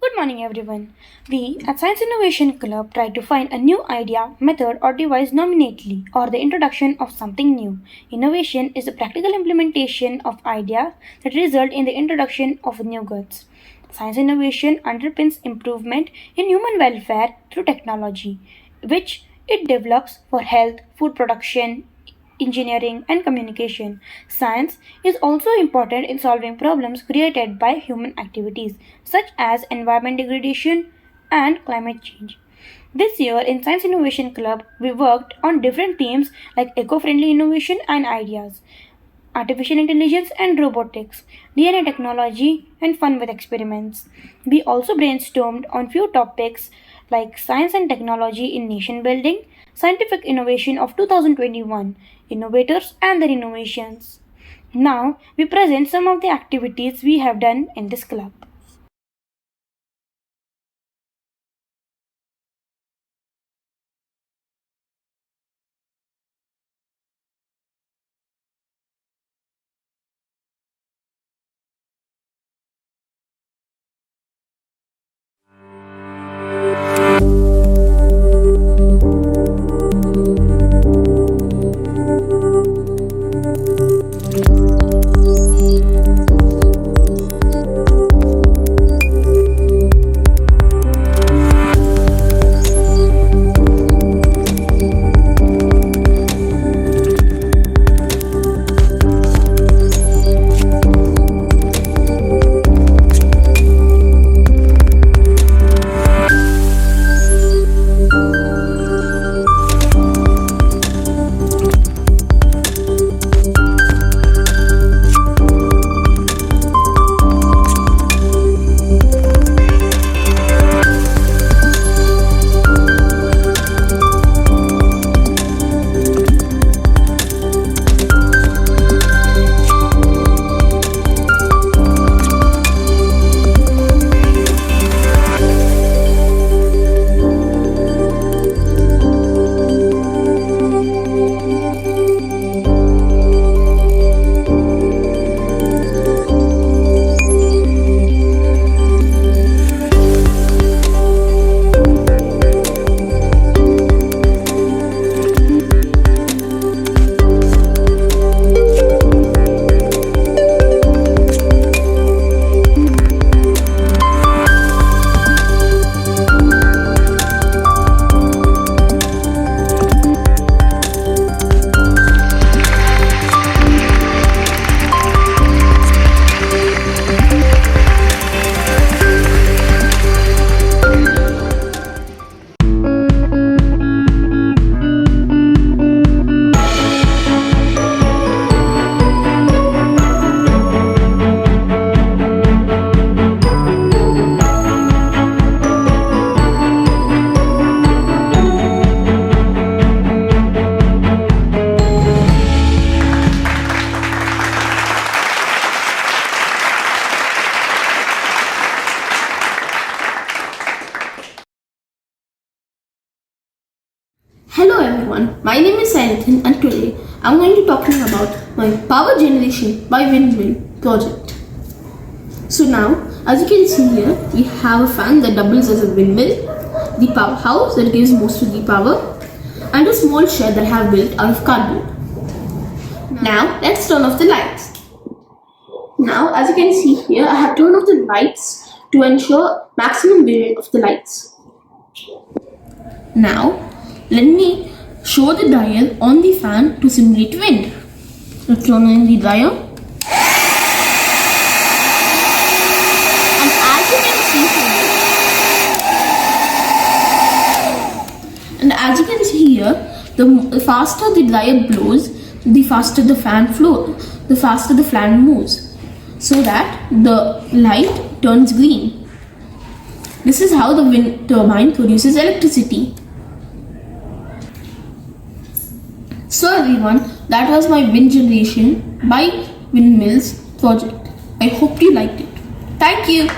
Good morning, everyone. We at Science Innovation Club try to find a new idea, method, or device nominately, or the introduction of something new. Innovation is the practical implementation of ideas that result in the introduction of new goods. Science innovation underpins improvement in human welfare through technology, which it develops for health, food production, engineering, and communication. Science is also important in solving problems created by human activities, such as environment degradation and climate change. This year in Science Innovation Club, we worked on different themes like eco friendly innovation and ideas, artificial intelligence and robotics, DNA technology, and fun with experiments. We also brainstormed on few topics like science and technology in nation building, scientific innovation of 2021, innovators and their innovations. Now, we present some of the activities we have done in this club. Hello everyone, my name is Sainathan and today I'm going to talk to you about my power generation by windmill project. So now, as you can see here, we have a fan that doubles as a windmill, the powerhouse that gives most of the power, and a small shed that I have built out of cardboard. Now, let's turn off the lights. Now, as you can see here, I have turned off the lights to ensure maximum variant of the lights. Now, let me show the dial on the fan to simulate wind. Let's turn on the dial. And as you can see here, the faster the dial blows, the faster the fan moves, so that the light turns green. This is how the wind turbine produces electricity. So everyone, that was my wind generation by windmills project. I hope you liked it. Thank you.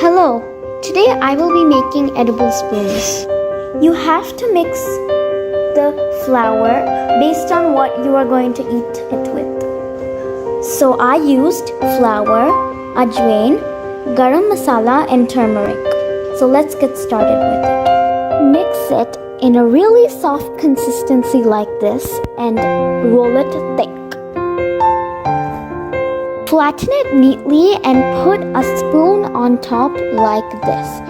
Hello, today I will be making edible spoons. You have to mix the flour based on what you are going to eat it with. So I used flour, ajwain, garam masala and turmeric. So let's get started with it. Mix it in a really soft consistency like this and roll it thick. Flatten it neatly and put a spoon on top like this.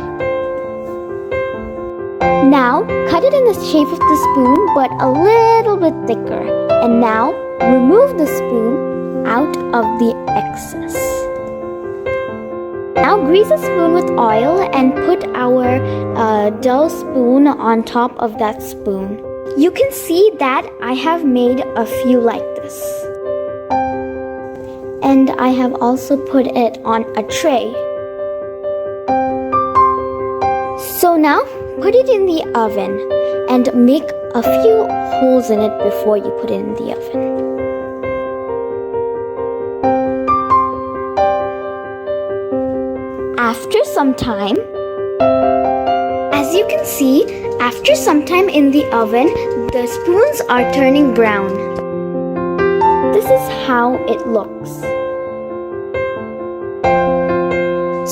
Now, cut it in the shape of the spoon but a little bit thicker. And now, remove the spoon out of the excess. Now, grease a spoon with oil and put our dough spoon on top of that spoon. You can see that I have made a few like this. And I have also put it on a tray. So now, put it in the oven and make a few holes in it before you put it in the oven. After some time, as you can see, after some time in the oven, the spoons are turning brown. This is how it looks.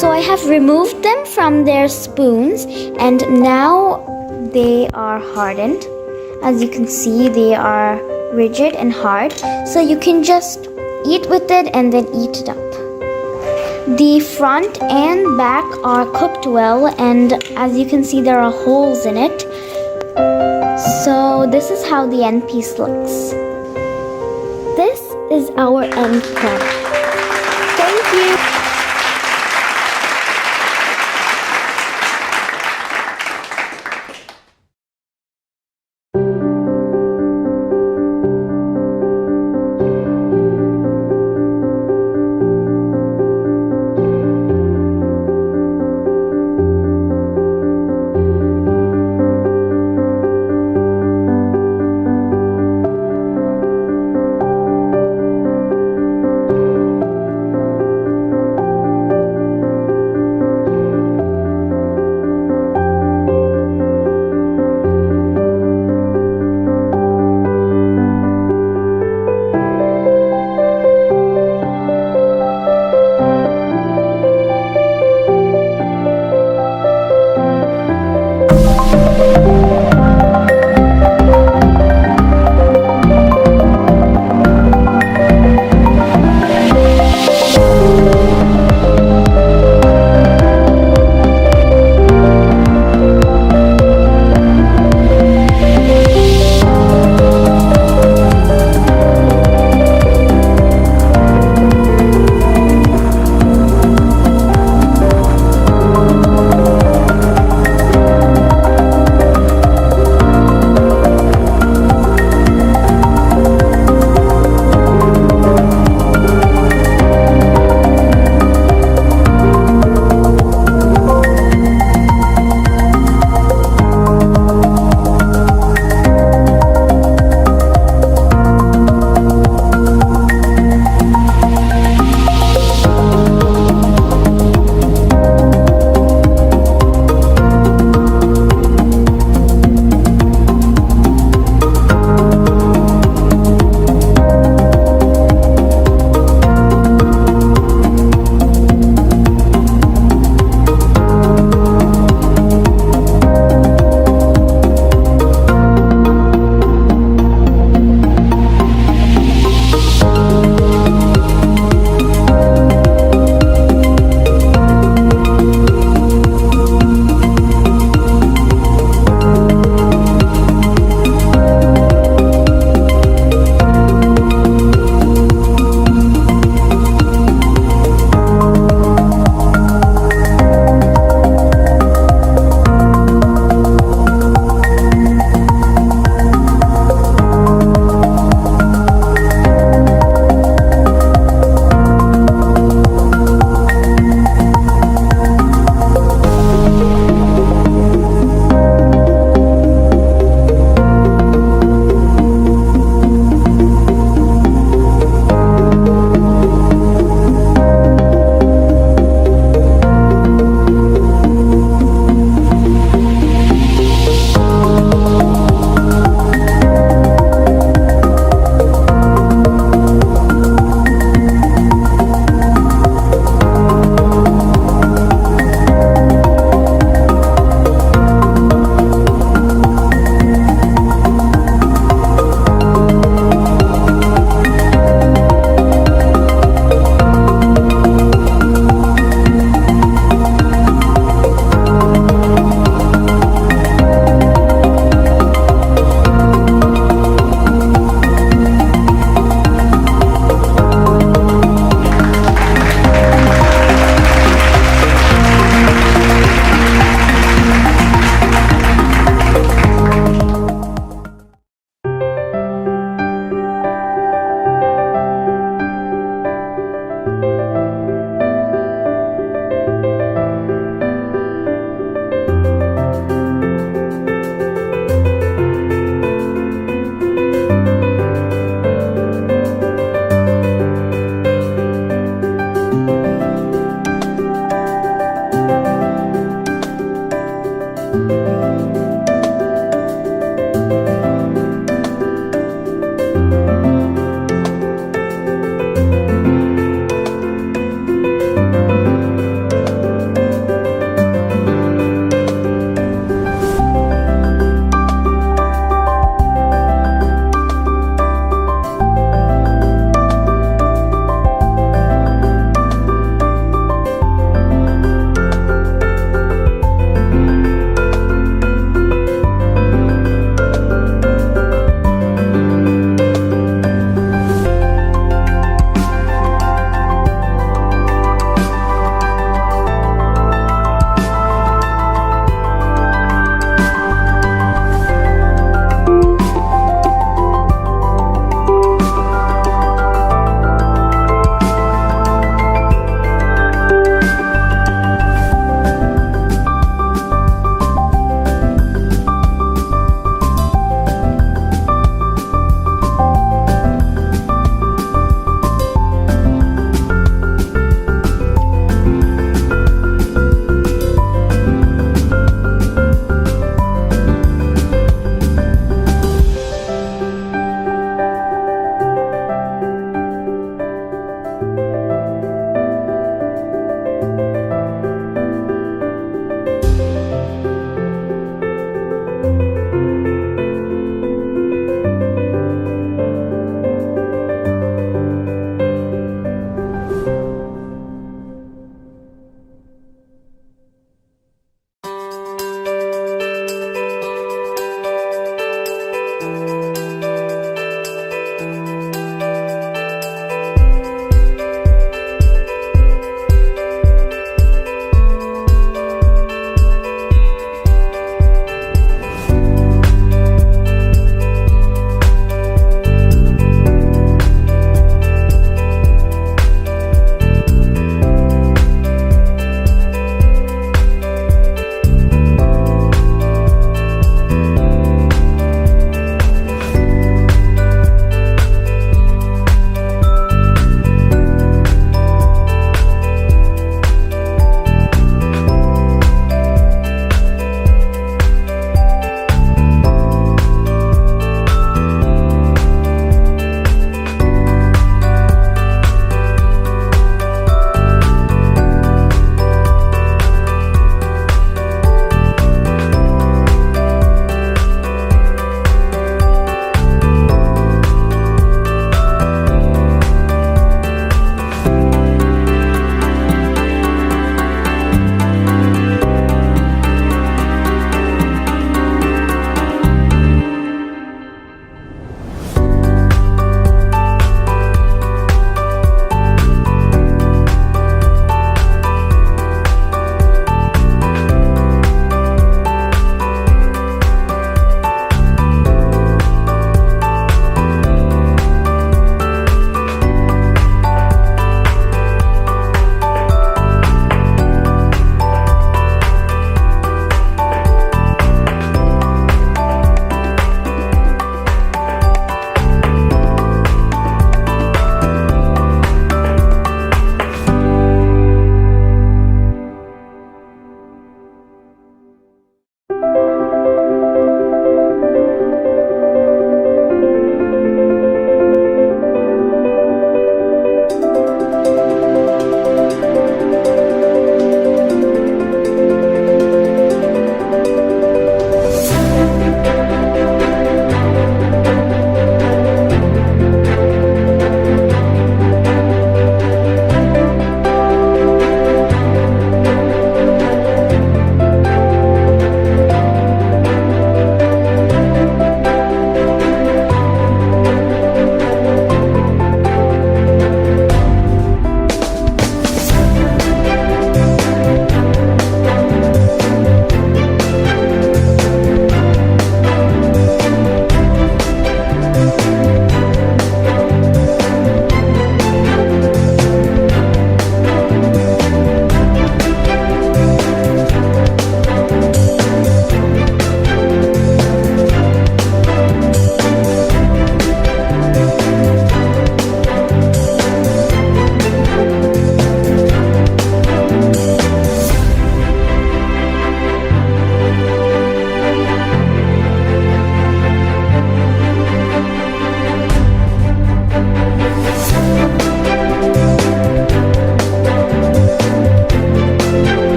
So I have removed them from their spoons and now they are hardened. As you can see, they are rigid and hard. So you can just eat with it and then eat it up. The front and back are cooked well and as you can see, there are holes in it. So this is how the end piece looks. This is our end product. Thank you.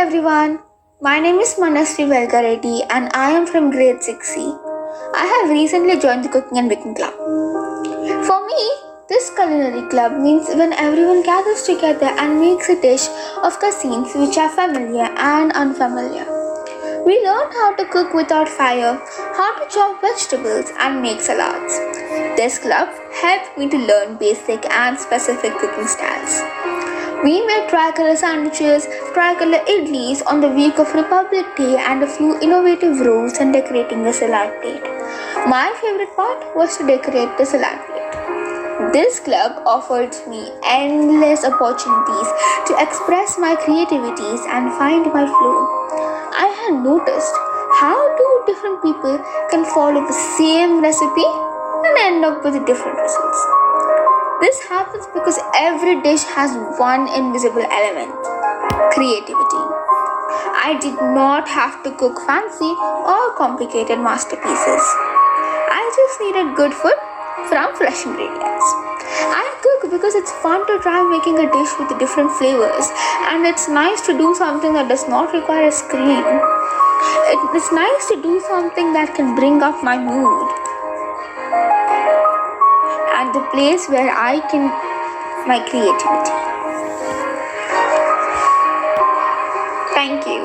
everyone. My name is Manasvi Velgareddy and I am from grade 6C. I have recently joined the Cooking and Baking Club. For me, this culinary club means when everyone gathers together and makes a dish of cuisines which are familiar and unfamiliar. We learn how to cook without fire, how to chop vegetables and make salads. This club helped me to learn basic and specific cooking styles. We made tricolor sandwiches, tricolor idlis on the week of Republic Day and a few innovative rolls and decorating the salad plate. My favorite part was to decorate the salad plate. This club offered me endless opportunities to express my creativities and find my flow. I had noticed how two different people can follow the same recipe and end up with different results. This happens because every dish has one invisible element: creativity. I did not have to cook fancy or complicated masterpieces. I just needed good food from fresh ingredients. I cook because it's fun to try making a dish with different flavors, and it's nice to do something that does not require a screen. It's nice to do something that can bring up my mood and the place where I can my creativity. Thank you.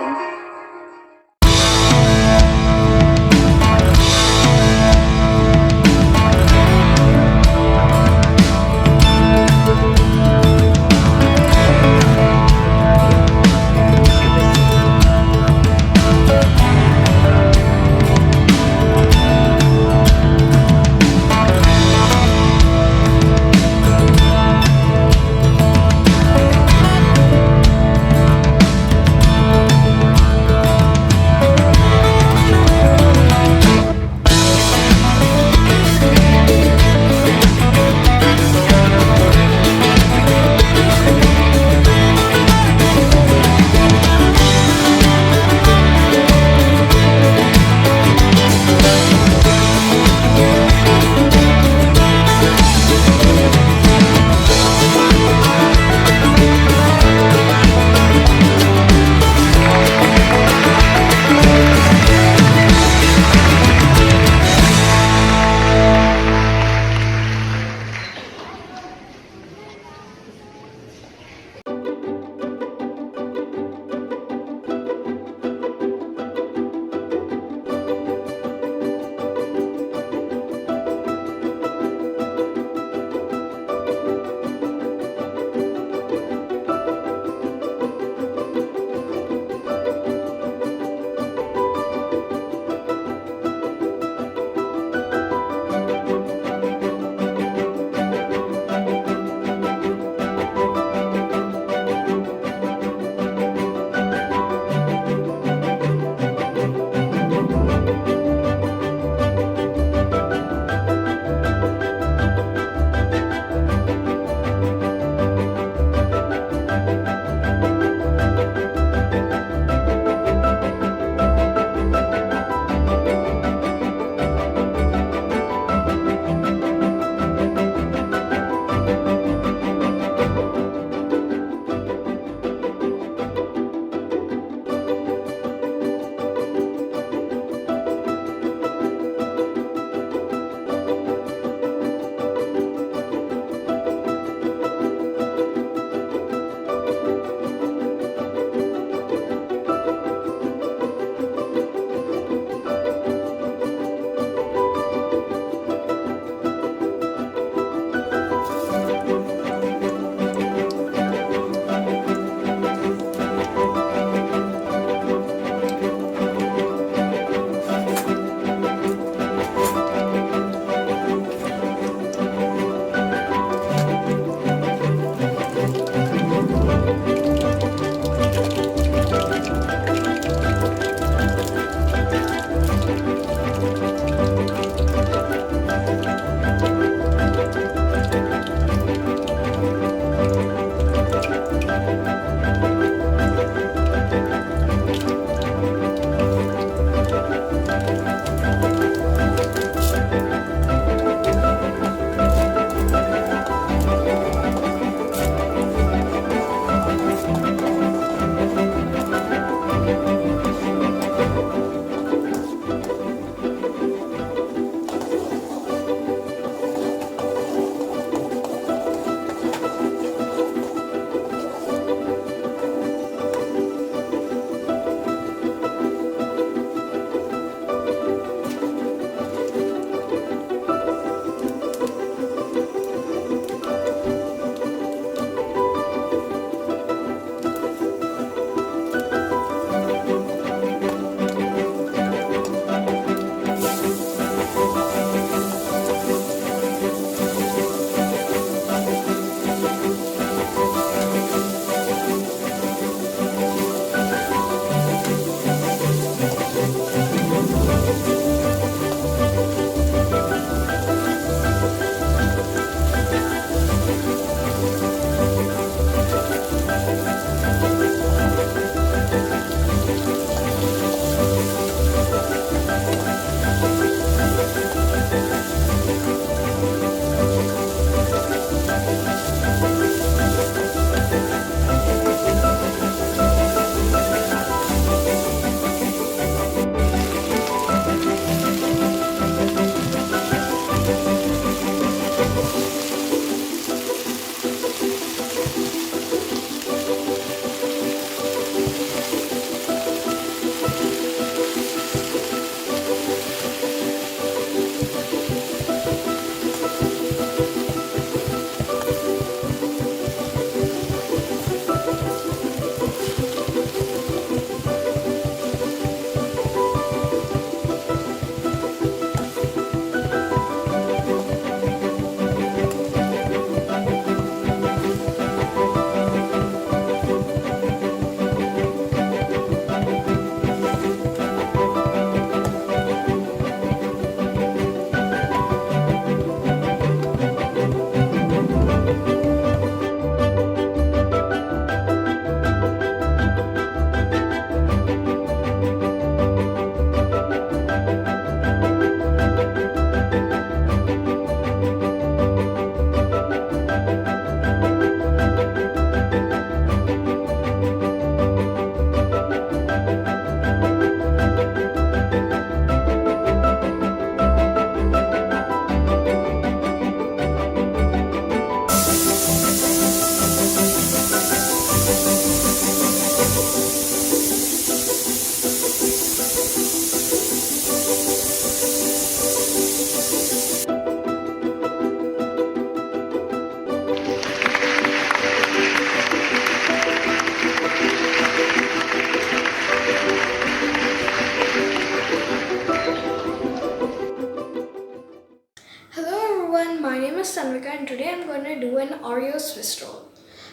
Oreo Swiss roll.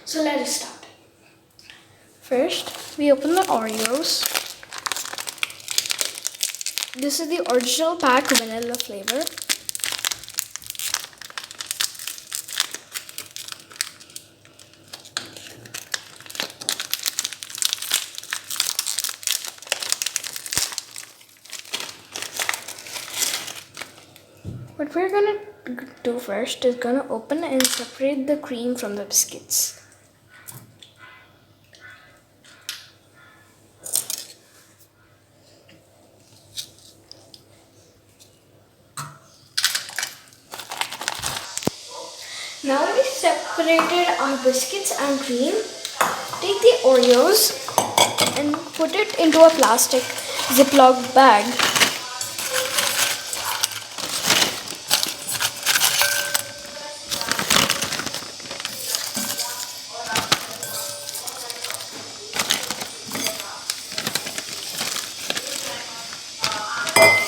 So let us start. First, we open the Oreos. This is the original pack vanilla flavor. What we're gonna do first is gonna open and separate the cream from the biscuits. Now we separated our biscuits and cream. Take the Oreos and put it into a plastic Ziploc bag.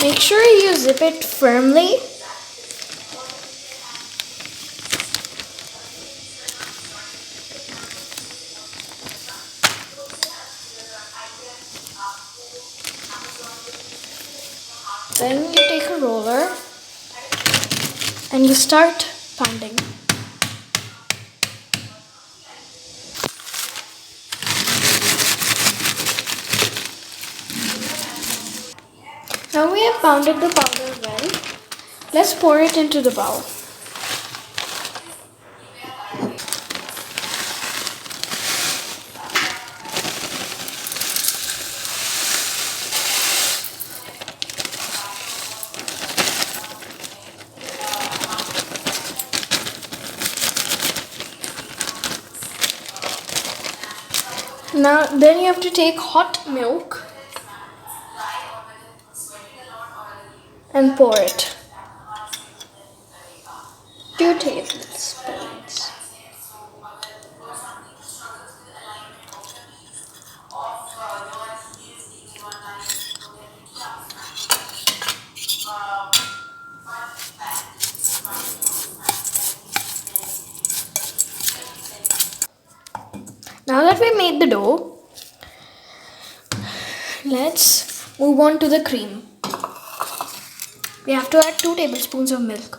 Make sure you zip it firmly. Then you take a roller and you start pounding. Now we have pounded the powder well. Let's pour it into the bowl. Now then you have to take hot milk and pour it. 2 tablespoons. Now that we made the dough, let's move on to the cream. We have to add 2 tablespoons of milk.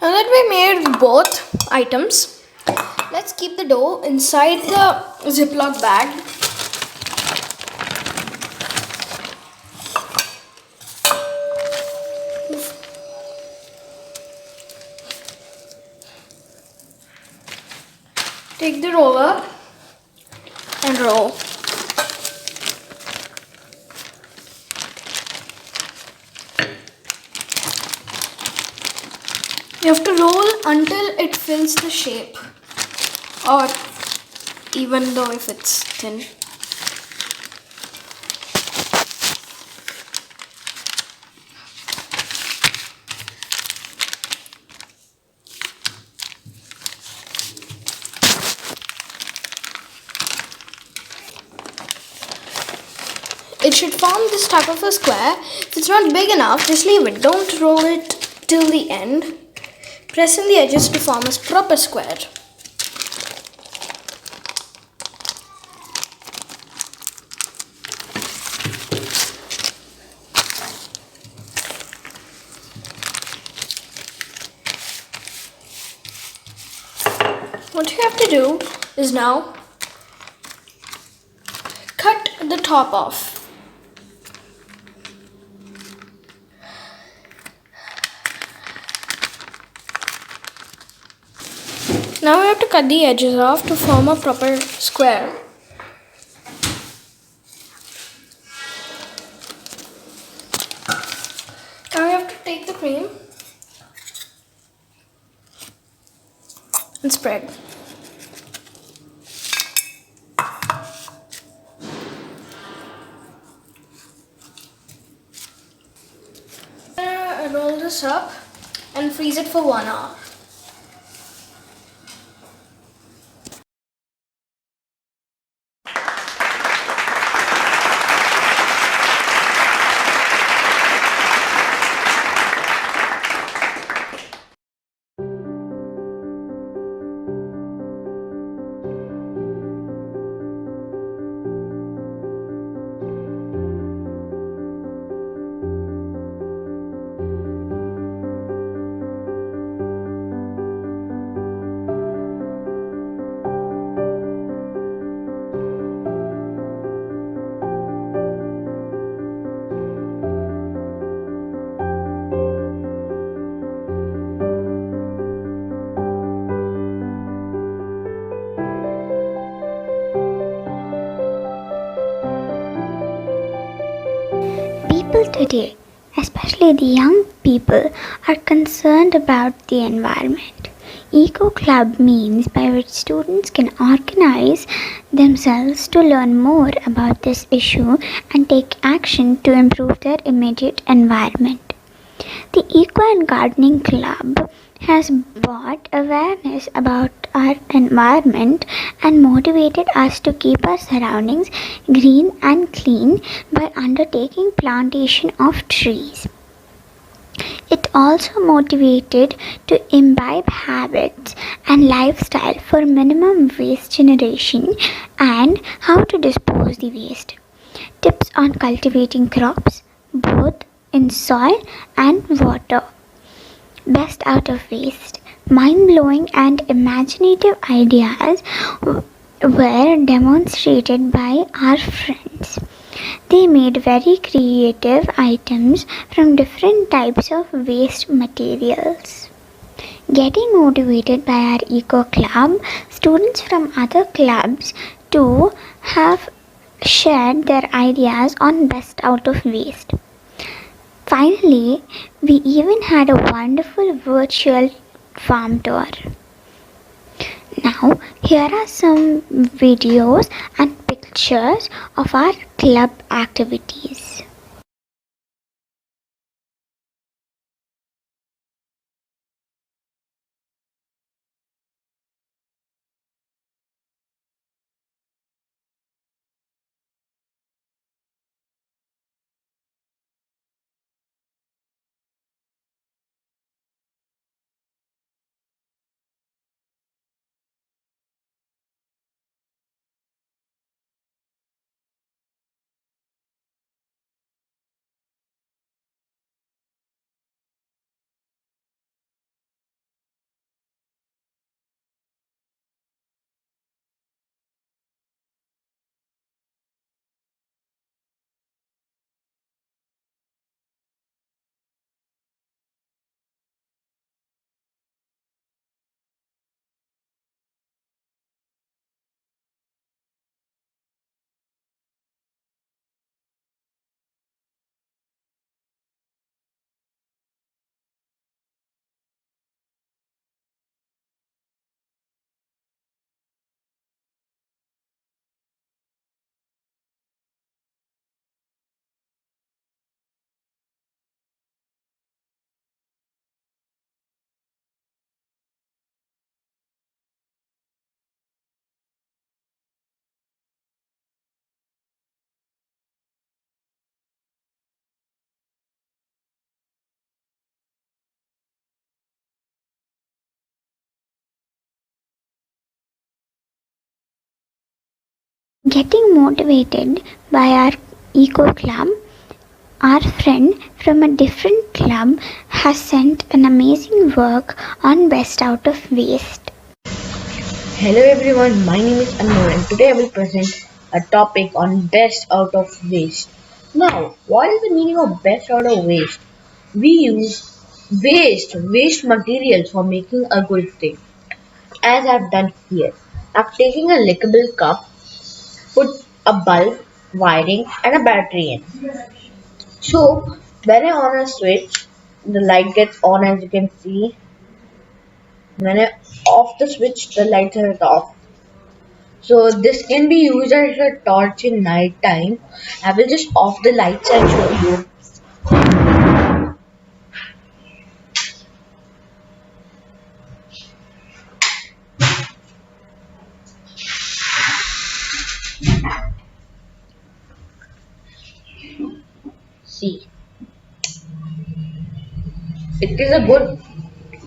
Now that we made both items, let's keep the dough inside the Ziploc bag. Take the roller and roll. You have to roll until it fills the shape, or even though if it's thin. It should form this type of a square. If it's not big enough, just leave it. Don't roll it till the end. Pressing the edges to form a proper square. What you have to do is now cut the top off. Now we have to cut the edges off to form a proper square. Now we have to take the cream and spread. roll this up and freeze it for 1 hour. People today, especially the young people, are concerned about the environment. Eco Club means by which students can organize themselves to learn more about this issue and take action to improve their immediate environment. The Eco and Gardening Club has brought awareness about our environment and motivated us to keep our surroundings green and clean by undertaking plantation of trees. It also motivated to imbibe habits and lifestyle for minimum waste generation and how to dispose the waste. Tips on cultivating crops both in soil and water. Best out of waste. Mind-blowing and imaginative ideas were demonstrated by our friends. They made very creative items from different types of waste materials. Getting motivated by our Eco Club, students from other clubs too have shared their ideas on best out of waste. Finally, we even had a wonderful virtual farm tour. Now, here are some videos and pictures of our club activities. Getting motivated by our Eco Club, our friend from a different club has sent an amazing work on best out of waste. Hello everyone, my name is Anmol and today I will present a topic on best out of waste. Now, what is the meaning of best out of waste? We use waste materials for making a good thing, as I've done here. I've taken a lickable cup, put a bulb, wiring and a battery in. So, when I on a switch, the light gets on as you can see. When I off the switch, the lights are off. So this can be used as a torch in night time. I will just off the lights and show you. It is a good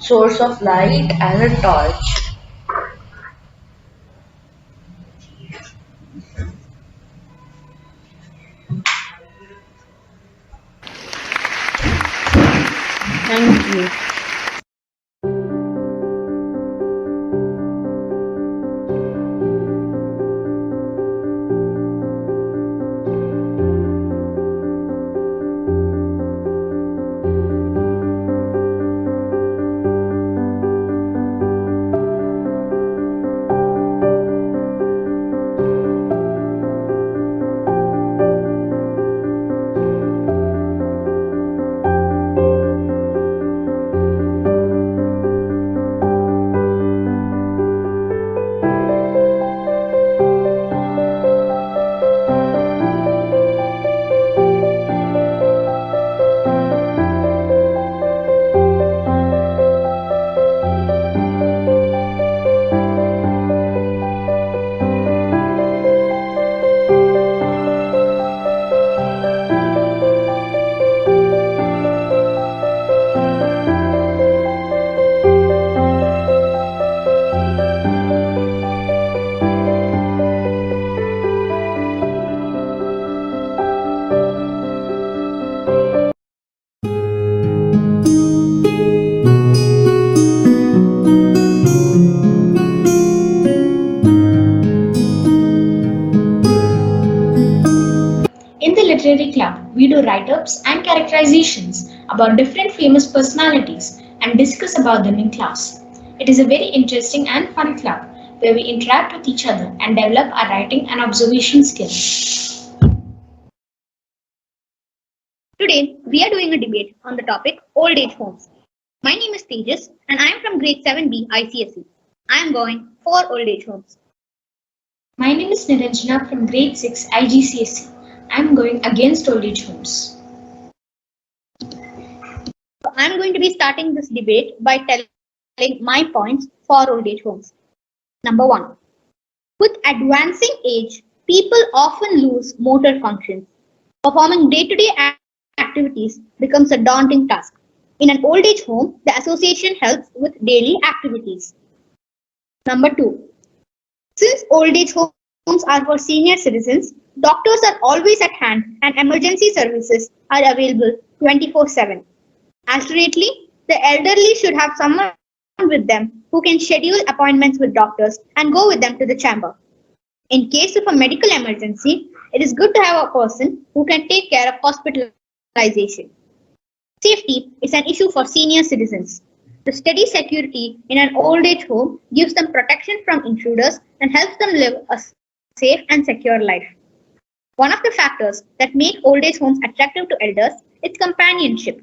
source of light and a torch. Thank you. In the literary club, we do write ups and characterizations about different famous personalities and discuss about them in class. It is a very interesting and fun club where we interact with each other and develop our writing and observation skills. Today, we are doing a debate on the topic old age homes. My name is Tejas and I am from grade 7B ICSE. I am going for old age homes. My name is Niranjana from grade 6 IGCSE. I am going against old age homes. So I am going to be starting this debate by telling my points for old age homes. Number 1. With advancing age, people often lose motor functions. Performing day-to-day activities becomes a daunting task. In an old age home, the association helps with daily activities. Number 2. Since old age homes are for senior citizens, doctors are always at hand and emergency services are available 24/7. Alternately, the elderly should have someone with them who can schedule appointments with doctors and go with them to the chamber. In case of a medical emergency, it is good to have a person who can take care of hospitalization. Safety is an issue for senior citizens. The steady security in an old age home gives them protection from intruders and helps them live a safe and secure life. One of the factors that make old age homes attractive to elders is companionship.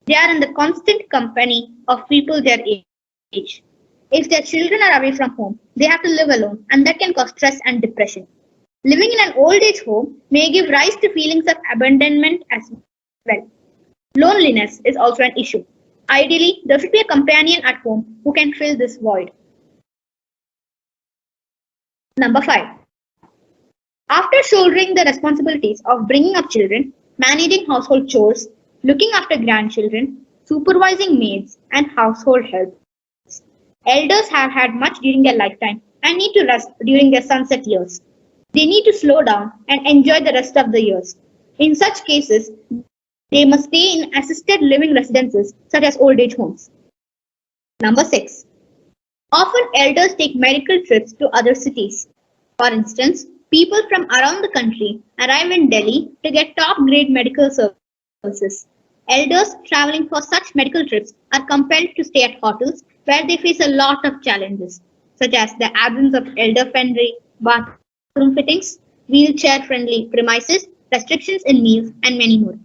They are in the constant company of people their age. If their children are away from home, they have to live alone, and that can cause stress and depression. Living in an old age home may give rise to feelings of abandonment as well. Loneliness is also an issue. Ideally, there should be a companion at home who can fill this void. Number 5. After shouldering the responsibilities of bringing up children, managing household chores, looking after grandchildren, supervising maids, and household help, elders have had much during their lifetime and need to rest during their sunset years. They need to slow down and enjoy the rest of the years. In such cases, they must stay in assisted living residences such as old age homes. Number 6. Often elders take medical trips to other cities. For instance, people from around the country arrive in Delhi to get top grade medical services. Elders traveling for such medical trips are compelled to stay at hotels where they face a lot of challenges, such as the absence of elder-friendly bathroom fittings, wheelchair-friendly premises, restrictions in meals, and many more.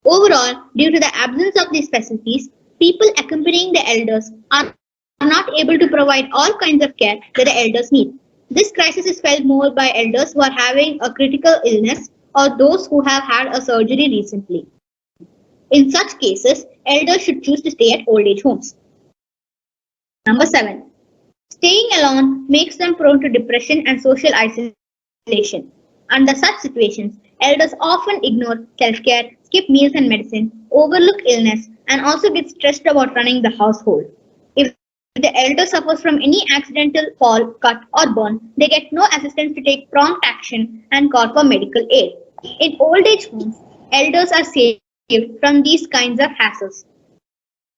Overall, due to the absence of these facilities, people accompanying the elders are not able to provide all kinds of care that the elders need. This crisis is felt more by elders who are having a critical illness or those who have had a surgery recently. In such cases, elders should choose to stay at old age homes. Number 7. Staying alone makes them prone to depression and social isolation. Under such situations, elders often ignore self-care, skip meals and medicine, overlook illness, and also get stressed about running the household. If the elder suffers from any accidental fall, cut, or burn, they get no assistance to take prompt action and call for medical aid. In old age homes, elders are saved from these kinds of hassles.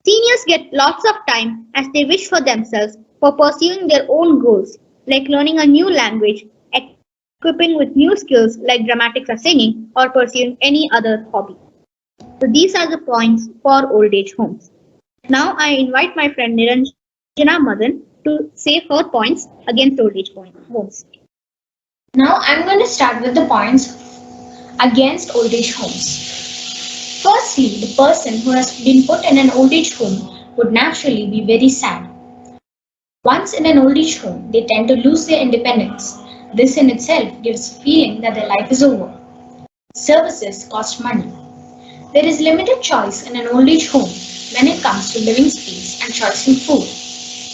Seniors get lots of time as they wish for themselves for pursuing their own goals, like learning a new language, equipping with new skills like dramatics or singing, or pursuing any other hobby. So these are the points for old age homes. Now I invite my friend Niranjana Madan to say her points against old age homes. Now I'm going to start with the points against old age homes. Firstly, the person who has been put in an old age home would naturally be very sad. Once in an old age home, they tend to lose their independence. This in itself gives a feeling that their life is over. Services cost money. There is limited choice in an old age home when it comes to living space and choice in food.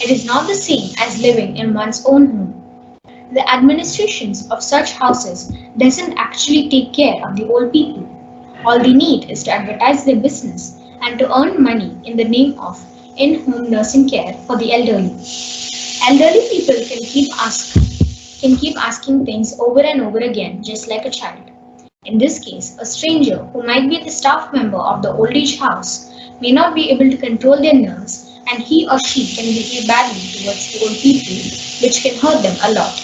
It is not the same as living in one's own home. The administrations of such houses doesn't actually take care of the old people. All they need is to advertise their business and to earn money in the name of in-home nursing care for the elderly. Elderly people can keep asking things over and over again, just like a child. In this case, a stranger who might be the staff member of the old age house may not be able to control their nerves, and he or she can behave badly towards the old people, which can hurt them a lot.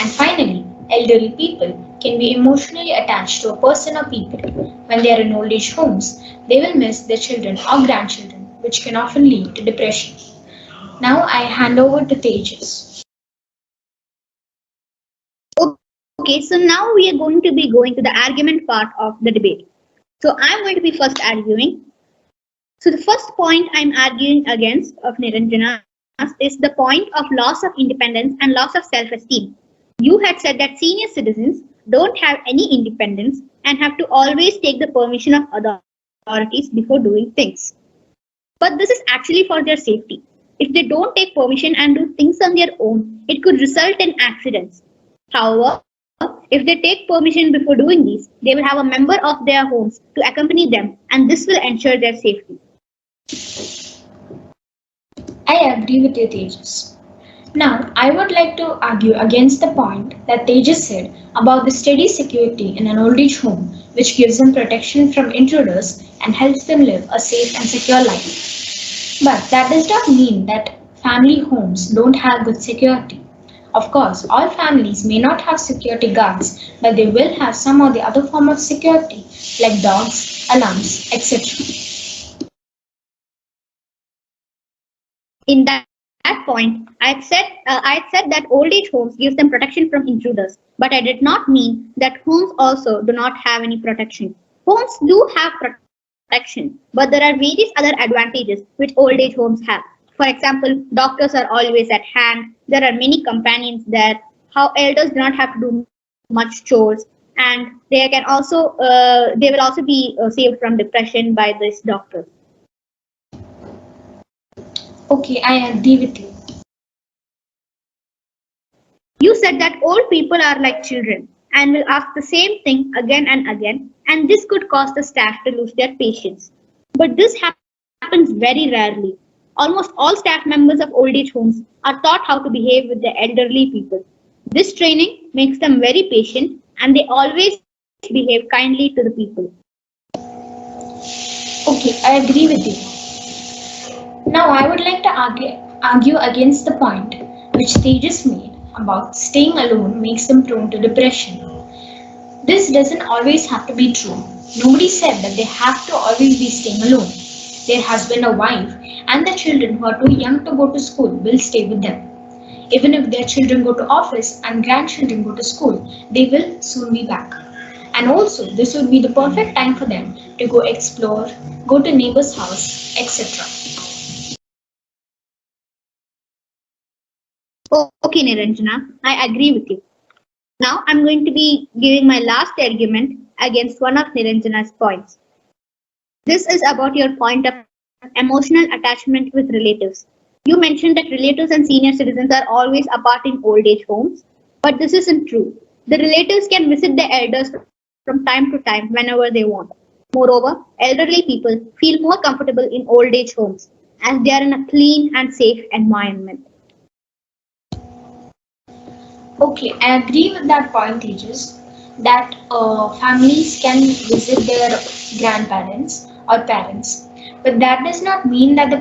And finally, elderly people can be emotionally attached to a person or people. When they are in old age homes, they will miss their children or grandchildren, which can often lead to depression. Now I hand over to Tejas. Okay, so now we are going to be going to the argument part of the debate. So I'm going to be first arguing. So the first point I'm arguing against of Niranjana is the point of loss of independence and loss of self-esteem. You had said that senior citizens don't have any independence and have to always take the permission of authorities before doing things. But this is actually for their safety. If they don't take permission and do things on their own, it could result in accidents. However, if they take permission before doing these, they will have a member of their homes to accompany them, and this will ensure their safety. I agree with you, Tejas. Now, I would like to argue against the point that Tejas said about the steady security in an old age home, which gives them protection from intruders and helps them live a safe and secure life. But that does not mean that family homes don't have good security. Of course, all families may not have security guards, but they will have some or the other form of security, like dogs, alarms, etc. In that point, I had said that old age homes gives them protection from intruders, but I did not mean that homes also do not have any protection. Homes do have protection, but there are various other advantages which old age homes have. For example, doctors are always at hand. There are many companions there. How elders do not have to do much chores, and they will also be saved from depression by this doctor. Okay, I agree with you. You said that old people are like children and will ask the same thing again and again, and this could cause the staff to lose their patience. But this happens very rarely. Almost all staff members of old age homes are taught how to behave with the elderly people. This training makes them very patient and they always behave kindly to the people. Okay, I agree with you. Now I would like to argue against the point which Tejas made about staying alone makes them prone to depression. This doesn't always have to be true. Nobody said that they have to always be staying alone. Their husband or wife and their children who are too young to go to school will stay with them. Even if their children go to office and grandchildren go to school, they will soon be back. And also, this would be the perfect time for them to go explore, go to neighbor's house, etc. Okay, Niranjana, I agree with you. Now I'm going to be giving my last argument against one of Niranjana's points. This is about your point of emotional attachment with relatives. You mentioned that relatives and senior citizens are always apart in old age homes, but this isn't true. The relatives can visit the elders from time to time whenever they want. Moreover, elderly people feel more comfortable in old age homes as they are in a clean and safe environment. Okay, I agree with that point, Tejas, that families can visit their grandparents or parents, but that does not mean that the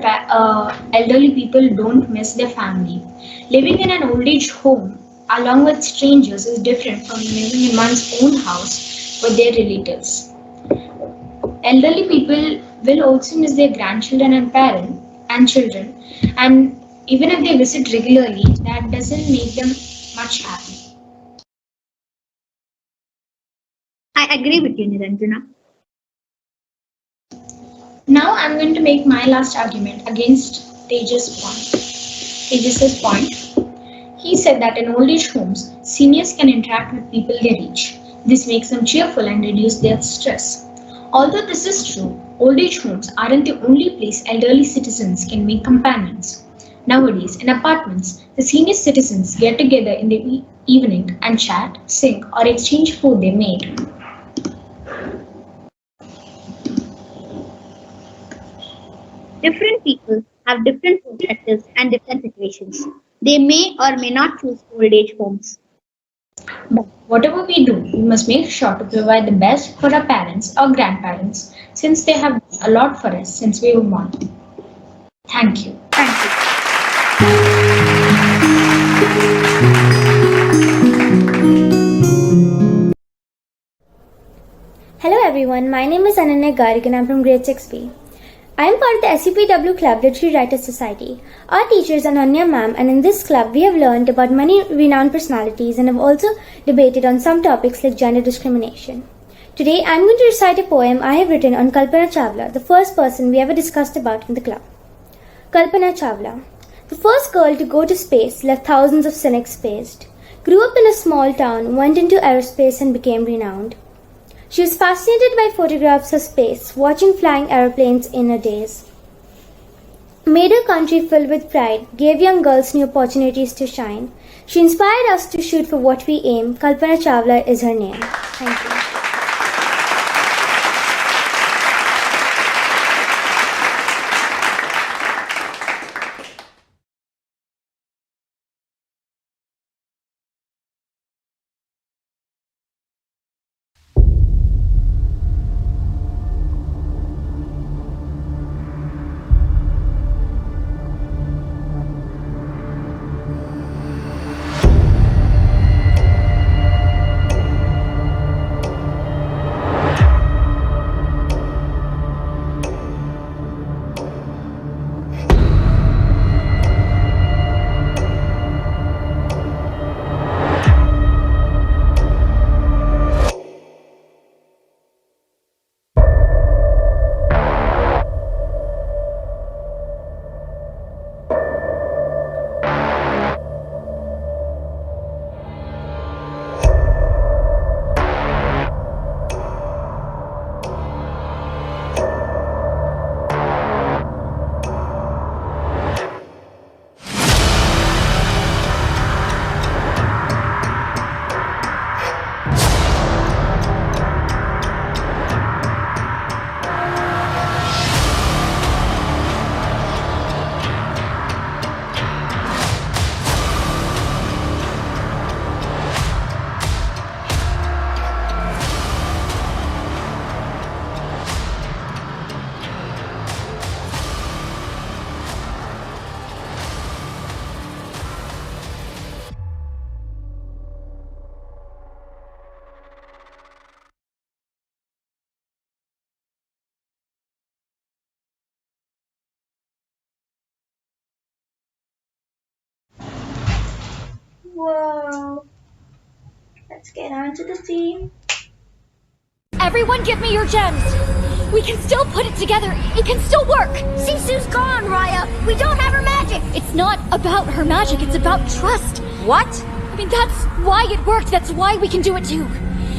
elderly people don't miss their family. Living in an old age home along with strangers is different from living in one's own house with their relatives. Elderly people will also miss their grandchildren and parents and children, and even if they visit regularly, that doesn't make them much happy. I agree with you, Niranjana. Now I'm going to make my last argument against Tejas's point. He said that in old age homes, seniors can interact with people their age. This makes them cheerful and reduce their stress. Although this is true, old age homes aren't the only place elderly citizens can make companions. Nowadays, in apartments, the senior citizens get together in the evening and chat, sing, or exchange food they made. Different people have different perspectives and different situations. They may or may not choose old age homes. But whatever we do, we must make sure to provide the best for our parents or grandparents since they have done a lot for us since we were born. Thank you. Thank you. Hello everyone, my name is Ananya Garg and I'm from grade 6B. I am part of the SUPW Club Literary Writers Society. Our teacher is Ananya ma'am, and in this club we have learned about many renowned personalities and have also debated on some topics like gender discrimination. Today I am going to recite a poem I have written on Kalpana Chawla, the first person we ever discussed about in the club. Kalpana Chawla. The first girl to go to space left thousands of cynics spaced. Grew up in a small town, went into aerospace and became renowned. She was fascinated by photographs of space, watching flying aeroplanes in her days. Made her country filled with pride, gave young girls new opportunities to shine. She inspired us to shoot for what we aim. Kalpana Chawla is her name. Thank you. Whoa. Let's get on to the theme. Everyone give me your gems! We can still put it together! It can still work! Sisu's gone, Raya! We don't have her magic! It's not about her magic, it's about trust! What? I mean, that's why it worked, that's why we can do it too!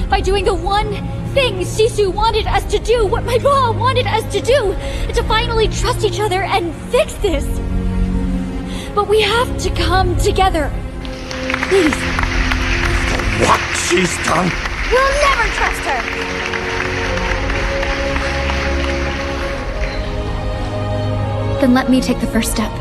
By doing the one thing Sisu wanted us to do, what my ba wanted us to do! To finally trust each other and fix this! But we have to come together! Please. What she's done? We'll never trust her! then let me take the first step.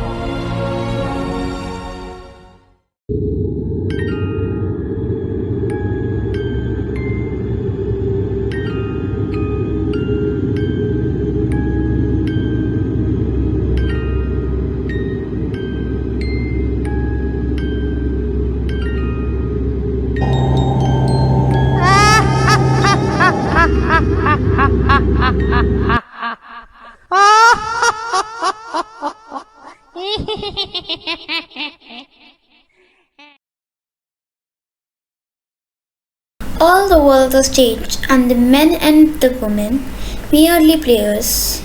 All the world was changed, and the men and the women, merely players,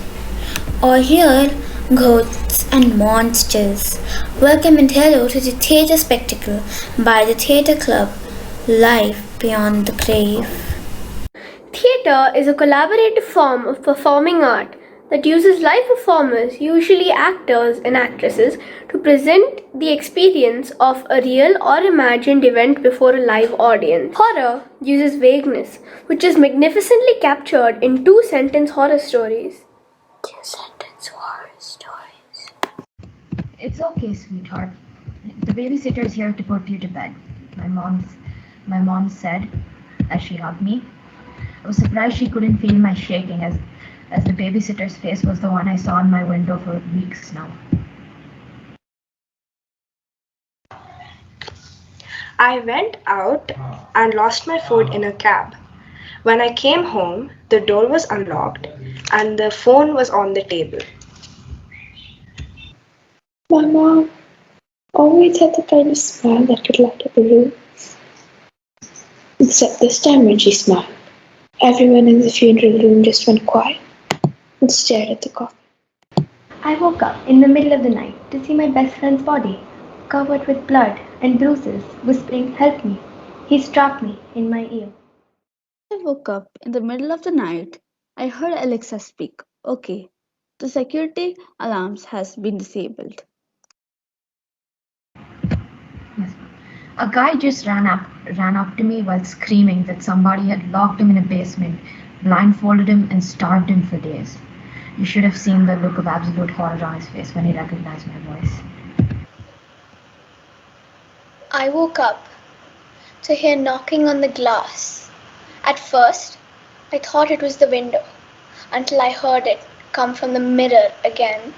or real ghosts and monsters. Welcome and hello to the theatre spectacle by the Theatre Club, live beyond the grave. Theatre is a collaborative form of performing art that uses live performers, usually actors and actresses, to present the experience of a real or imagined event before a live audience. Horror uses vagueness, which is magnificently captured in two-sentence horror stories. Two-sentence horror stories. It's okay, sweetheart. The babysitter is here to put you to bed. My mom said as she hugged me. I was surprised she couldn't feel my shaking as the babysitter's face was the one I saw in my window for weeks now. I went out and lost my food in a cab. When I came home, the door was unlocked and the phone was on the table. My mom always had the kind of smile that could light up a room. Except this time when she smiled, everyone in the funeral room just went quiet and stared at the coffin. I woke up in the middle of the night to see my best friend's body, covered with blood and bruises, whispering, "Help me." He struck me in my ear. I woke up in the middle of the night. I heard Alexa speak. Okay, the security alarms has been disabled. Yes. A guy just ran up to me while screaming that somebody had locked him in a basement, blindfolded him, and starved him for days. You should have seen the look of absolute horror on his face when he recognized my voice. I woke up to hear knocking on the glass. At first, I thought it was the window, until I heard it come from the mirror again.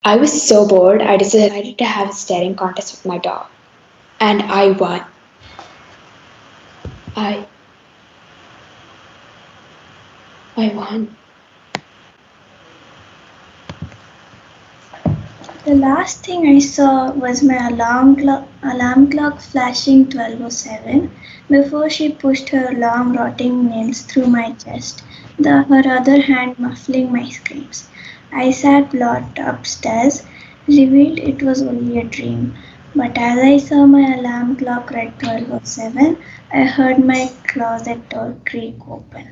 I was so bored, I decided to have a staring contest with my dog. And I won. I won. The last thing I saw was my alarm clock flashing 12:07 before she pushed her long rotting nails through my chest, her other hand muffling my screams. I sat bolt upstairs, revealed it was only a dream. But as I saw my alarm clock read 12:07, I heard my closet door creak open.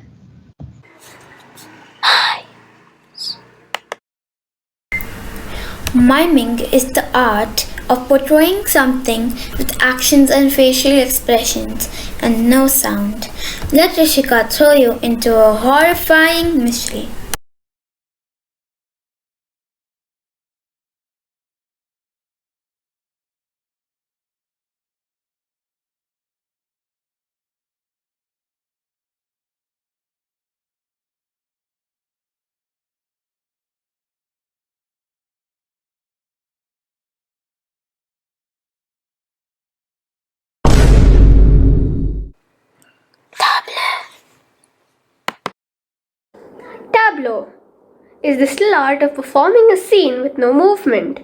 Miming is the art of portraying something with actions and facial expressions and no sound. Let Rishika throw you into a horrifying mystery. Tableau is the still art of performing a scene with no movement.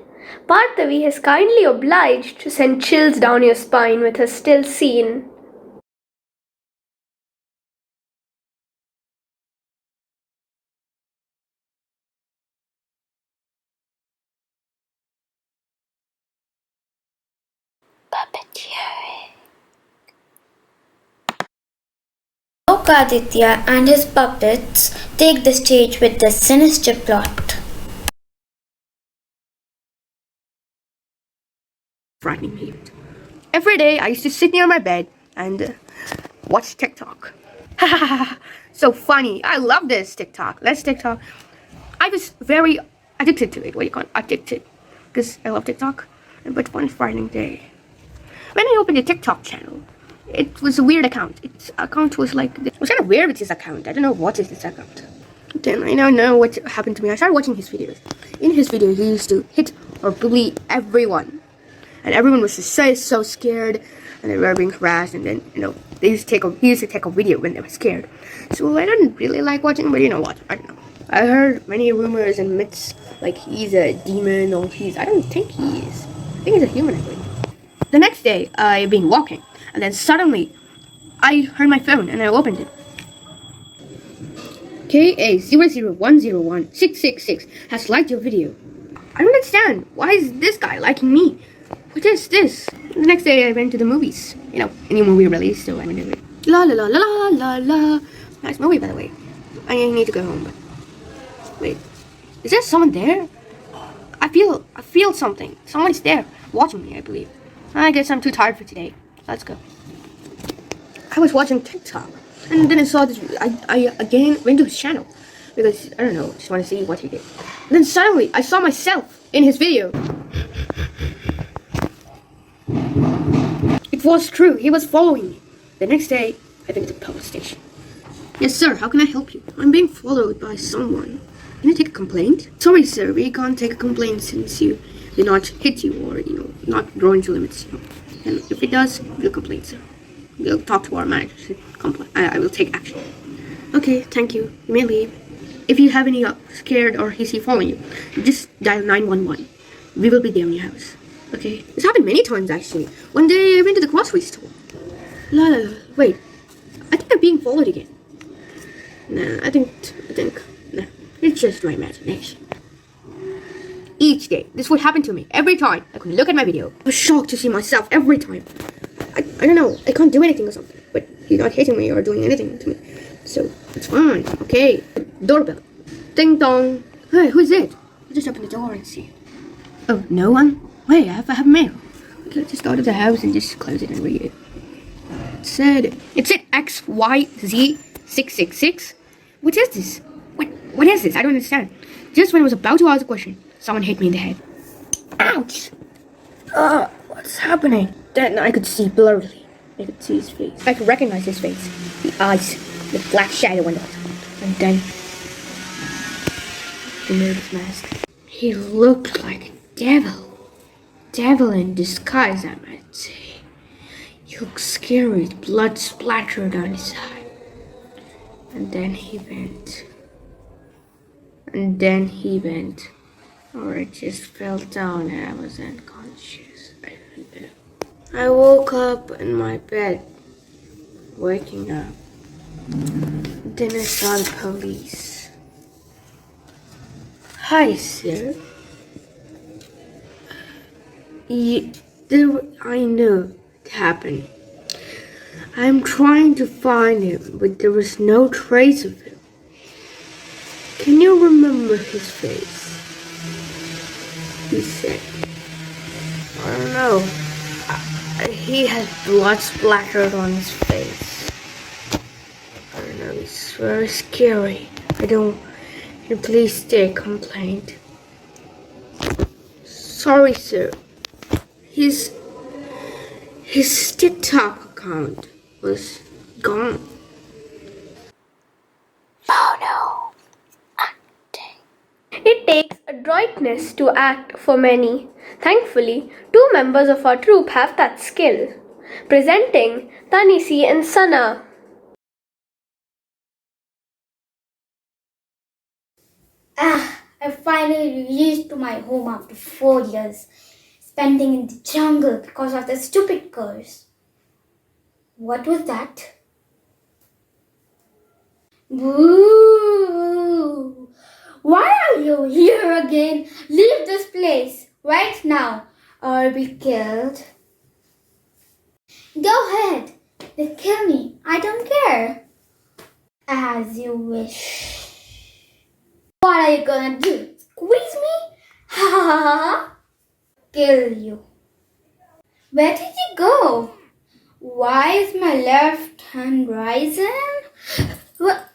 Parthavi has kindly obliged to send chills down your spine with her still scene. Lokaditya and his puppets take the stage with this sinister plot. Frightening me. Every day I used to sit near my bed and watch TikTok. So funny. I love this TikTok. Let's TikTok. I was very addicted to it. What do you call it? Addicted. Because I love TikTok. But one Friday day, when I opened the TikTok channel, it was a weird account. Its account was like, it was kind of weird with his account. I don't know what is this account. Then I now know what happened to me. I started watching his videos. In his videos, he used to hit or bully everyone. And everyone was just so scared. And they were being harassed. And then, he used to take a video when they were scared. So I didn't really like watching, but you know what? I don't know. I heard many rumors and myths, like he's a demon or I don't think he is. I think he's a human, I believe. The next day, I've been walking, and then suddenly, I heard my phone, and I opened it. KA00101666 has liked your video. I don't understand. Why is this guy liking me? What is this? The next day, I went to the movies. A new movie released, so I went to it. La la la la la la la. Nice movie, by the way. I need to go home, but... Wait. Is there someone there? I feel something. Someone's there, watching me, I believe. I guess I'm too tired for today. Let's go. I was watching TikTok, and then I saw this. I again went to his channel because I don't know, just want to see what he did. And then suddenly, I saw myself in his video. It was true. He was following me. The next day, I went to the police station. Yes, sir. How can I help you? I'm being followed by someone. Can I take a complaint? Sorry, sir. We can't take a complaint since you did not hit you or, not grow into limits. And if it does, we'll complain, sir. We'll talk to our manager. I will take action. Okay, thank you. You may leave. If you have any scared or is he following you, just dial 911. We will be there in your house. Okay? This happened many times, actually. One day I went to the grocery store. Wait. I think I'm being followed again. Nah, I think, nah. It's just my imagination. Each day, this would happen to me. Every time I could look at my video, I was shocked to see myself every time. I don't know, I can't do anything or something, but he's not hitting me or doing anything to me. So, it's fine. Okay. Doorbell. Ding dong. Hey, who's it? I'll just open the door and see. Oh, no one? Wait, I have mail. Okay, just go to the house and just close it and read it. It said XYZ666. What is this? What is this? I don't understand. Just when I was about to ask a question, someone hit me in the head. Ouch! What's happening? Then I could see blurrily. I could see his face. I could recognize his face. The eyes, the black shadow on the bottom. And then the nervous mask. He looked like a devil. Devil in disguise, I might say. He looked scary, blood splattered on his eye. And then he went. Or I just fell down and I was unconscious. I don't know. I woke up in my bed, waking up. Then I saw the police. Hi, sir. I know it happened. I'm trying to find him, but there was no trace of him. Can you remember his face? He said, I don't know. He has blood splattered on his face. I don't know, it's very scary. Can you please take a complaint? Sorry, sir. His TikTok account was gone. Oh no. It takes adroitness to act for many. Thankfully, 2 members of our troupe have that skill. Presenting Tanisi and Sana. I finally reached to my home after 4 years, spending in the jungle because of the stupid curse. What was that? Boo! Why are you here again? Leave this place right now or be killed. Go ahead. They kill me. I don't care. As you wish. What are you gonna do? Squeeze me? Ha ha ha ha! Kill you. Where did you go? Why is my left hand rising? What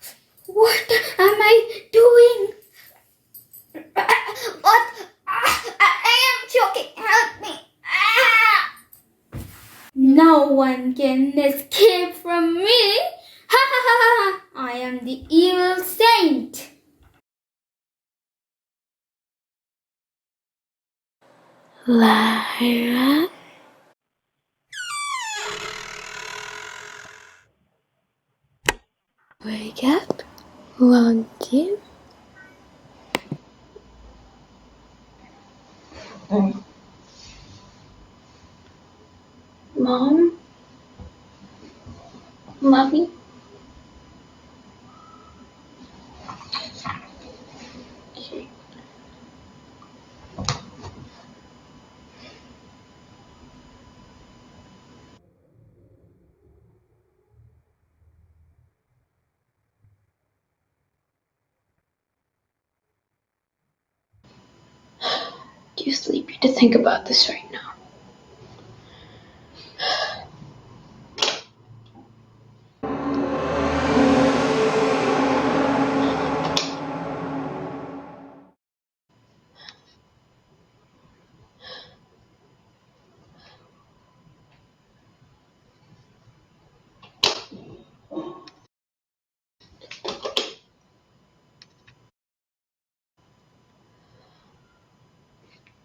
am I doing? What? I am choking. Help me. No one can escape from me. Ha ha ha ha. I am the evil saint. Lyra, wake up, won't you? Mom? Mommy? Too sleepy to think about this right now.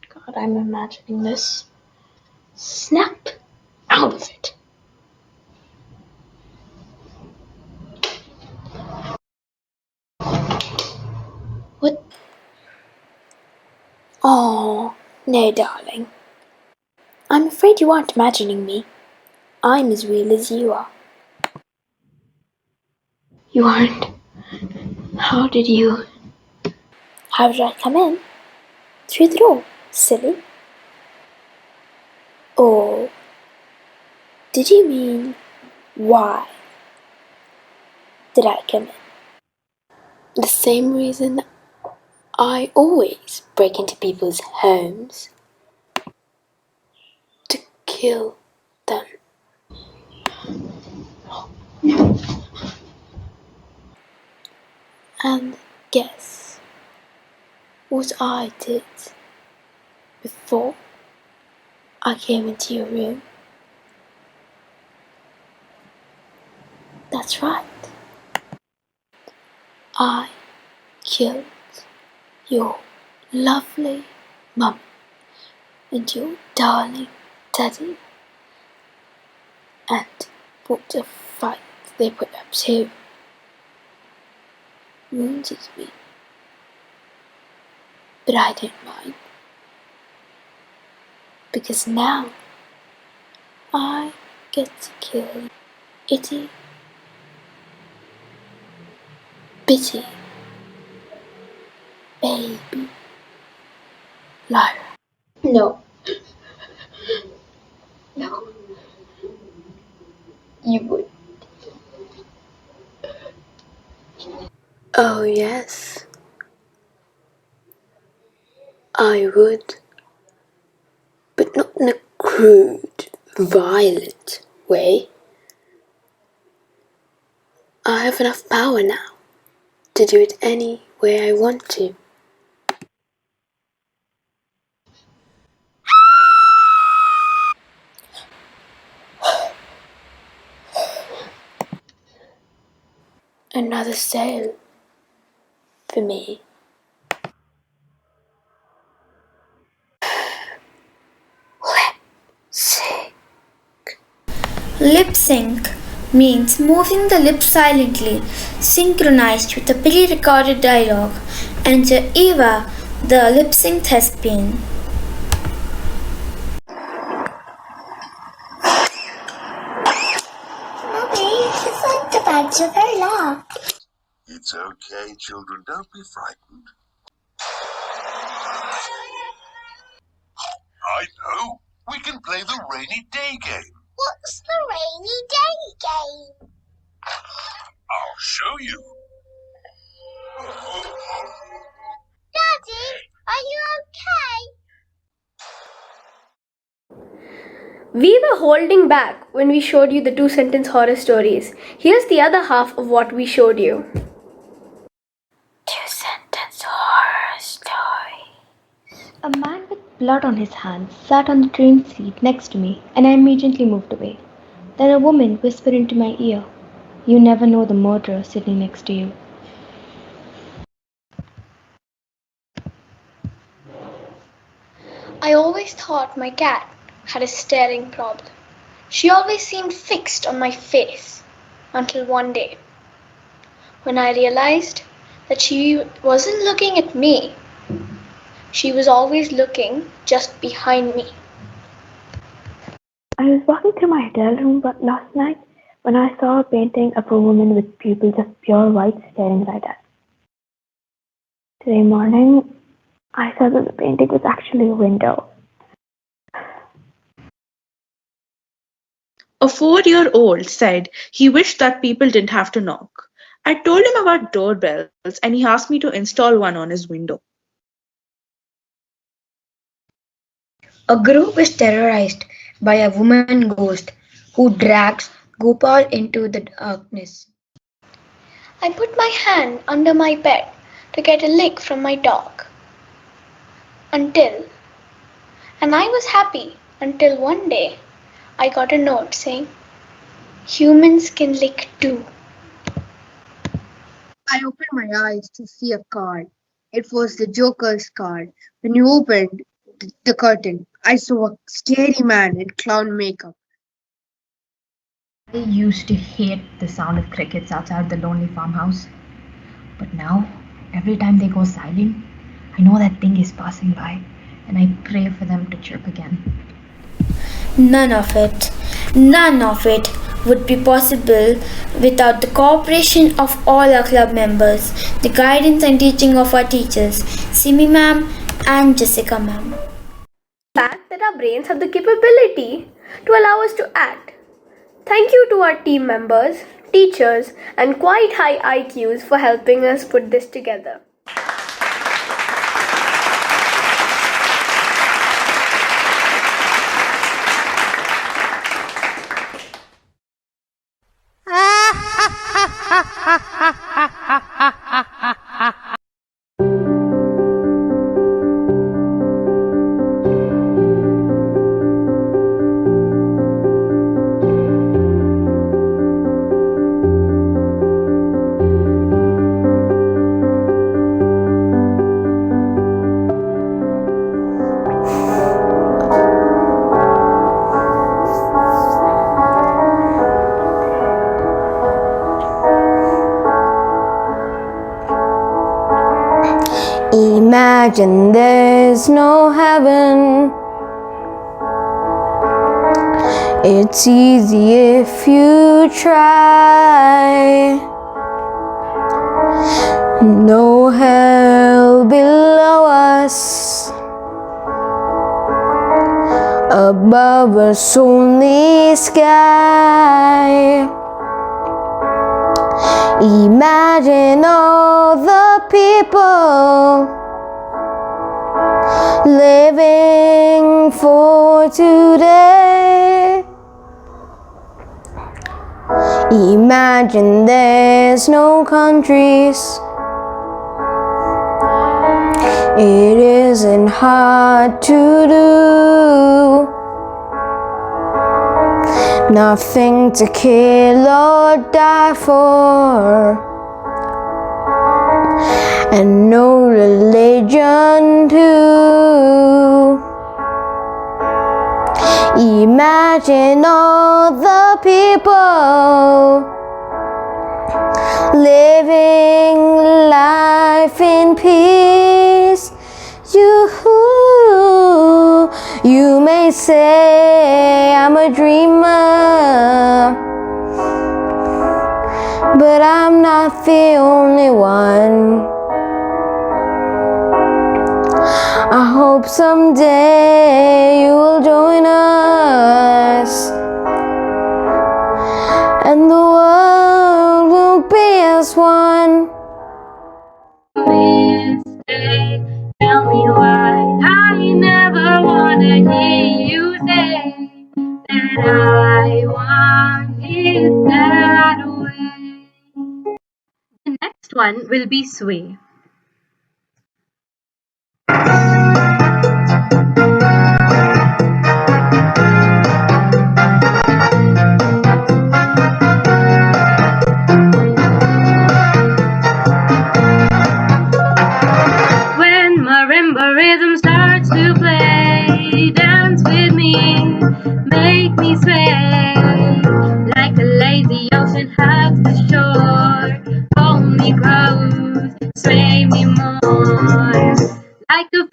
God, I'm imagining this. Snap out of it. What? Oh, no, darling. I'm afraid you aren't imagining me. I'm as real as you are. You aren't? How did you? How did I come in? Through the door, silly. Or did you mean why did I come in? The same reason I always break into people's homes. To kill them. And guess what I did before I came into your room? That's right. I killed your lovely mum and your darling daddy, and what a fight they put up to wounded me. But I don't mind, because now I get to kill itty bitty baby Lyra. No. No. You would. Oh, yes. I would. But not in a crude, violent way. I have enough power now to do it any way I want to. Another sail for me. Lip sync means moving the lips silently, synchronized with the pre-recorded dialogue. Enter Eva, the lip sync thespian. Mommy, it's like the bags are very loud. It's okay, children. Don't be frightened. I know. We can play the rainy day game. What's the rainy day game? I'll show you. Daddy, are you okay? We were holding back when we showed you the 2-sentence horror stories. Here's the other half of what we showed you. 2-sentence horror stories. A man with blood on his hands sat on the train seat next to me, and I immediately moved away. Then a woman whispered into my ear, "You never know the murderer sitting next to you." I always thought my cat had a staring problem. She always seemed fixed on my face until one day when I realized that she wasn't looking at me. She was always looking just behind me. I was walking through my hotel room last night when I saw a painting of a woman with pupils of pure white staring right at me. Today morning, I saw that the painting was actually a window. A 4-year-old said he wished that people didn't have to knock. I told him about doorbells and he asked me to install one on his window. A group is terrorized by a woman ghost who drags Gopal into the darkness. I put my hand under my bed to get a lick from my dog. Until, and I was happy until one day I got a note saying, humans can lick too. I opened my eyes to see a card. It was the Joker's card. When you opened the curtain, I saw a scary man in clown makeup. I used to hate the sound of crickets outside the lonely farmhouse, but now, every time they go silent, I know that thing is passing by, and I pray for them to chirp again. None of it would be possible without the cooperation of all our club members, the guidance and teaching of our teachers, Simi ma'am and Jessica ma'am. The fact that our brains have the capability to allow us to act. Thank you to our team members, teachers, and quite high IQs for helping us put this together. Imagine there's no heaven. It's easy if you try. No hell below us. Above us only sky. Imagine all the people living for today. Imagine there's no countries. It isn't hard to do. Nothing to kill or die for, and no religion too. Imagine all the people living life in peace. You may say I'm a dreamer, but I'm not the only one. I hope someday you will join us, and the world will be as one. Tell me why I never wanna hear you say that I want it that way. The next one will be Sway.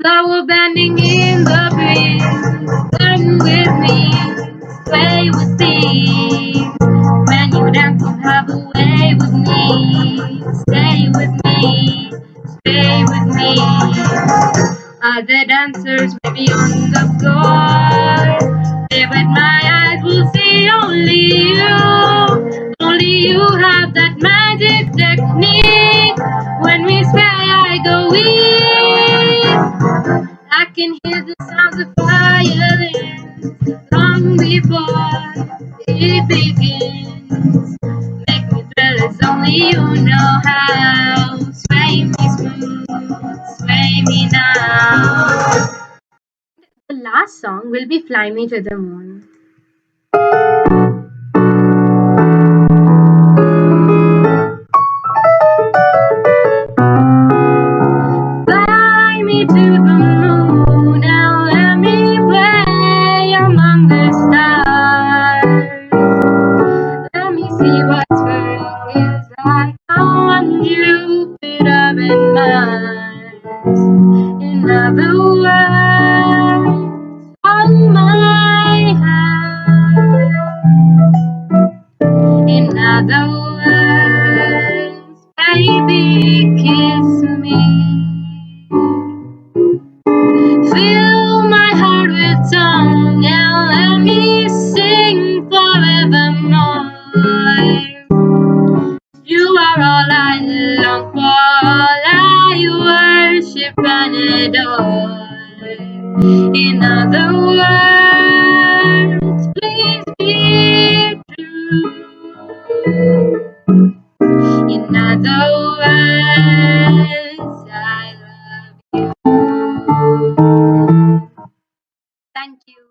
flower bending in the breeze. Burn with me, sway with me. When you dance, you have a way with me. Stay with me, stay with me. Other dancers may be on the floor. There with my eyes will see only you. Only you have that magic technique. When we sway, I go weak. I can hear the sounds of violins long before it begins. Make me thrill as only you know how. Sway me smooth, sway me now. The last song will be Fly Me to the Moon. Fly me to the moon and let me play among the stars. Let me see what spring is like on Jupiter and Mars. In other words, hold my hand. In other words, baby, kiss me. Fill my heart with song and let me sing forevermore. You are all I long for, all I worship and adore. In other words, please be true. In other words, I love you. Thank you.